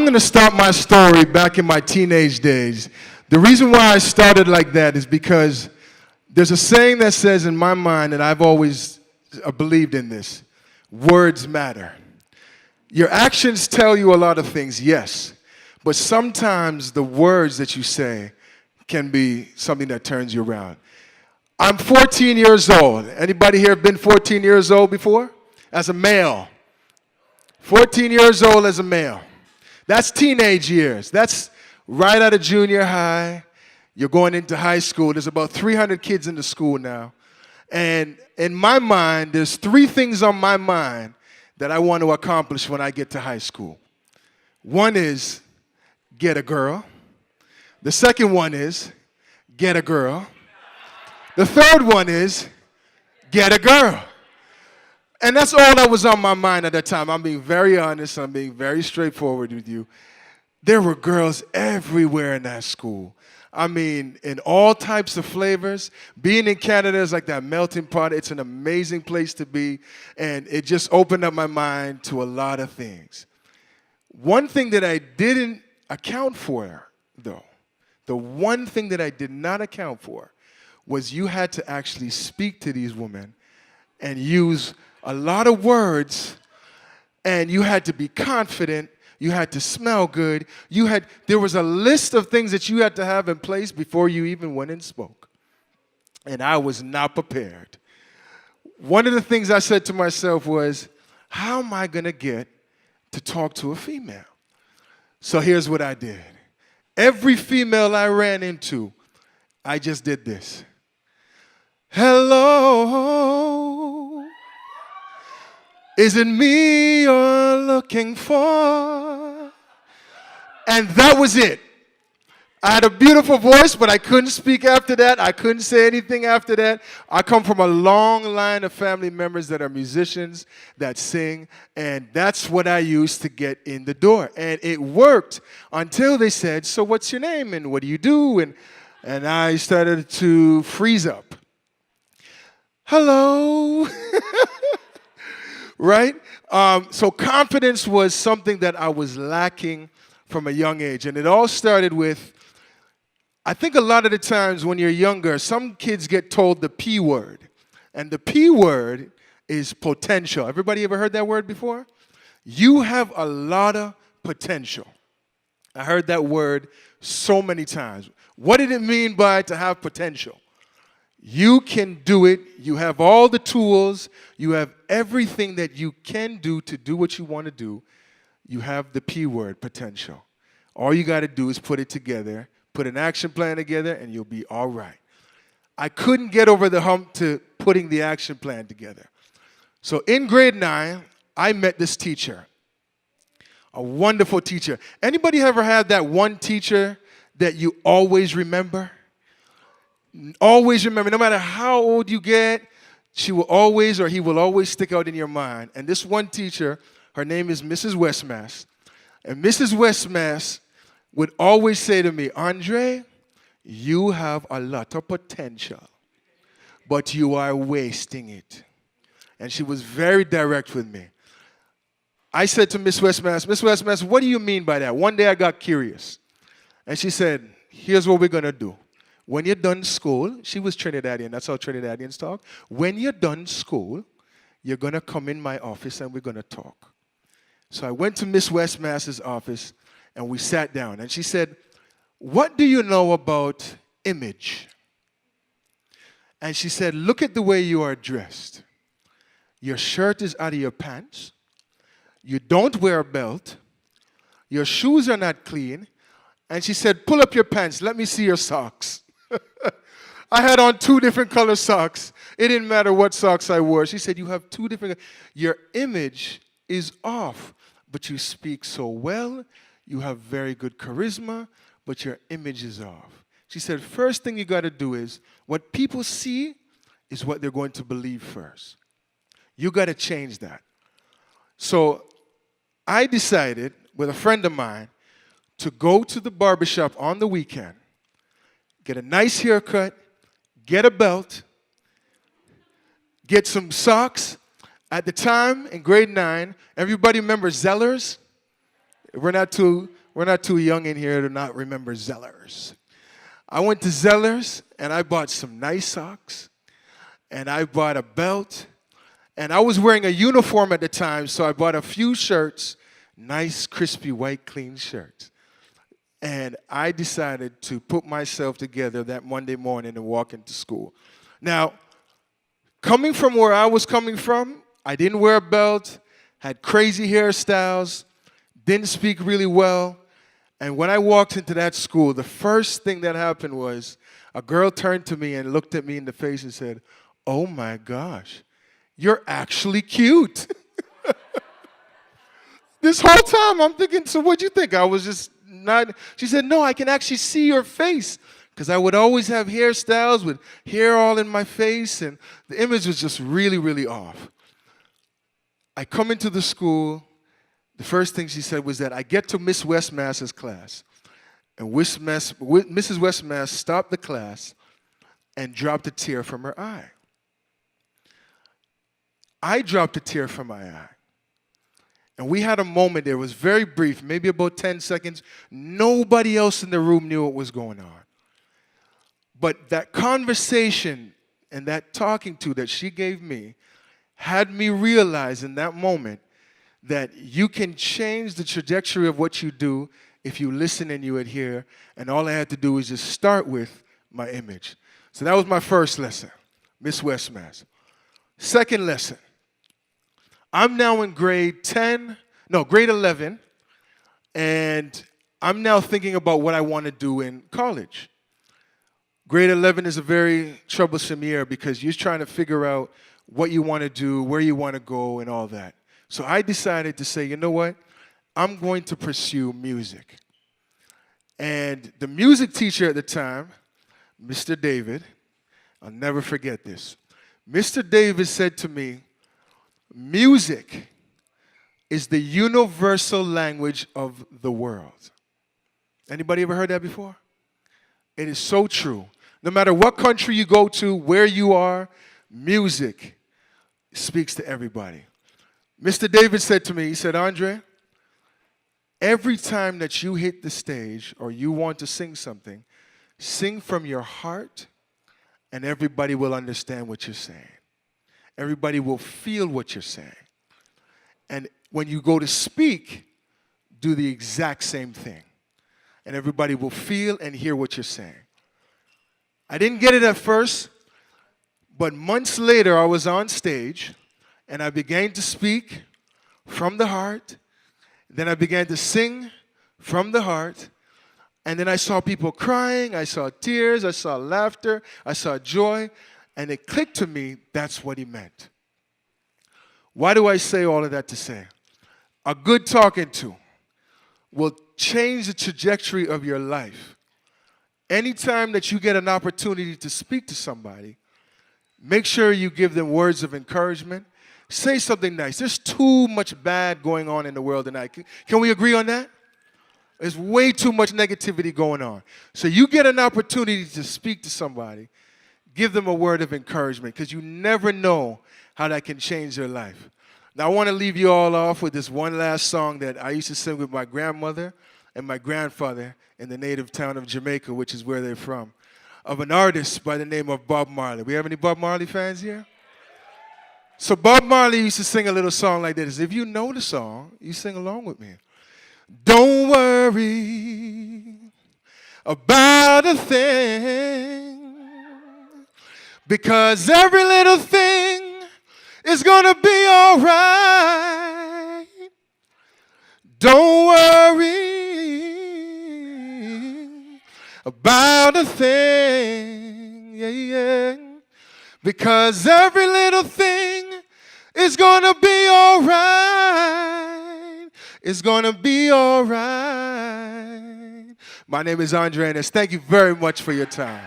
going to start my story back in my teenage days. The reason why I started like that is because there's a saying that says in my mind, and I've always believed in this: words matter. Your actions tell you a lot of things, yes, but sometimes the words that you say can be something that turns you around. I'm 14 years old. Anybody here been 14 years old before? As a male. 14 years old as a male. That's teenage years. That's right out of junior high. You're going into high school. There's about 300 kids in the school now. And in my mind, there's three things on my mind that I want to accomplish when I get to high school. One is get a girl. The second one is get a girl. The third one is get a girl. And that's all that was on my mind at that time. I'm being very honest. I'm being very straightforward with you. There were girls everywhere in that school. I mean, in all types of flavors. Being in Canada is like that melting pot. It's an amazing place to be. And it just opened up my mind to a lot of things. One thing that I didn't account for, though, the one thing that I did not account for was you had to actually speak to these women and use a lot of words, and you had to be confident. You had to smell good. There was a list of things that you had to have in place before you even went and spoke. And I was not prepared. One of the things I said to myself was, how am I going to get to talk to a female? So here's what I did. Every female I ran into, I just did this. Hello, is it me you're looking for? And that was it. I had a beautiful voice, but I couldn't speak after that. I couldn't say anything after that. I come from a long line of family members that are musicians, that sing, and that's what I used to get in the door. And it worked until they said, so what's your name and what do you do? And I started to freeze up. Hello. Right? So confidence was something that I was lacking from a young age. And it all started with, I think a lot of the times when you're younger, some kids get told the P word. And the P word is potential. Everybody ever heard that word before? You have a lot of potential. I heard that word so many times. What did it mean by to have potential? You can do it. You have all the tools. You have everything that you can do to do what you want to do. You have the P word, potential. All you got to do is put it together, put an action plan together, and you'll be all right. I couldn't get over the hump to putting the action plan together. So in grade 9, I met this teacher, a wonderful teacher. Anybody ever had that one teacher that you always remember? Always remember, no matter how old you get, she will always or he will always stick out in your mind. And this one teacher, her name is Mrs. Westmass. And Mrs. Westmass would always say to me, Andrae, you have a lot of potential, but you are wasting it. And she was very direct with me. I said to Miss Westmass, what do you mean by that? One day I got curious. And she said, here's what we're going to do. When you're done school, she was Trinidadian, that's how Trinidadians talk. When you're done school, you're going to come in my office and we're going to talk. So I went to Miss Westmass's office and we sat down. And she said, what do you know about image? And she said, look at the way you are dressed. Your shirt is out of your pants. You don't wear a belt. Your shoes are not clean. And she said, pull up your pants. Let me see your socks. I had on 2 different color socks. It didn't matter what socks I wore. She said, you have 2 different. Your image is off, but you speak so well. You have very good charisma, but your image is off. She said, first thing you got to do is what people see is what they're going to believe first. You got to change that. So I decided with a friend of mine to go to the barbershop on the weekend, get a nice haircut, get a belt, get some socks. At the time, in grade 9, everybody remembers Zellers? we're not too young in here to not remember Zellers. I went to Zellers and I bought some nice socks and I bought a belt and I was wearing a uniform at the time, so I bought a few shirts, nice crispy white clean shirts. And I decided to put myself together that Monday morning and walk into school. Now, coming from where I was coming from, I didn't wear a belt, had crazy hairstyles, didn't speak really well. And when I walked into that school, the first thing that happened was a girl turned to me and looked at me in the face and said, "Oh my gosh, you're actually cute." This whole time I'm thinking, so what'd you think? I was just not. She said, "No, I can actually see your face." Because I would always have hairstyles with hair all in my face, and the image was just really, really off. I come into the school. The first thing she said was that I get to Miss Westmaster's class. And Mrs. Westmaster stopped the class and dropped a tear from her eye. I dropped a tear from my eye. And we had a moment there. It was very brief, maybe about 10 seconds. Nobody else in the room knew what was going on. But that conversation and that talking to that she gave me had me realize in that moment that you can change the trajectory of what you do if you listen and you adhere. And all I had to do was just start with my image. So that was my first lesson, Miss Westmaster. Second lesson, I'm now in grade 11, and I'm now thinking about what I want to do in college. Grade 11 is a very troublesome year because you're trying to figure out what you want to do, where you want to go, and all that. So I decided to say, you know what? I'm going to pursue music. And the music teacher at the time, Mr. David, I'll never forget this. Mr. David said to me, "Music is the universal language of the world." Anybody ever heard that before? It is so true. No matter what country you go to, where you are, music speaks to everybody. Mr. David said to me, he said, "Andrae, every time that you hit the stage or you want to sing something, sing from your heart and everybody will understand what you're saying. Everybody will feel what you're saying. And when you go to speak, do the exact same thing. And everybody will feel and hear what you're saying." I didn't get it at first, but months later I was on stage and I began to speak from the heart. Then I began to sing from the heart. And then I saw people crying, I saw tears, I saw laughter, I saw joy, and it clicked to me that's what he meant. Why do I say all of that to say? A good talking to will change the trajectory of your life. Anytime that you get an opportunity to speak to somebody, make sure you give them words of encouragement. Say something nice. There's too much bad going on in the world tonight. Can we agree on that? There's way too much negativity going on. So you get an opportunity to speak to somebody, give them a word of encouragement, because you never know how that can change their life. Now, I want to leave you all off with this one last song that I used to sing with my grandmother and my grandfather in the native town of Jamaica, which is where they're from, of an artist by the name of Bob Marley. We have any Bob Marley fans here? So Bob Marley used to sing a little song like this. If you know the song, you sing along with me. Don't worry about a thing, because every little thing is gonna be all right. Don't worry about a thing, yeah, yeah, because every little thing is gonna be all right. It's gonna be all right. My name is Andrae Ennis. Thank you very much for your time.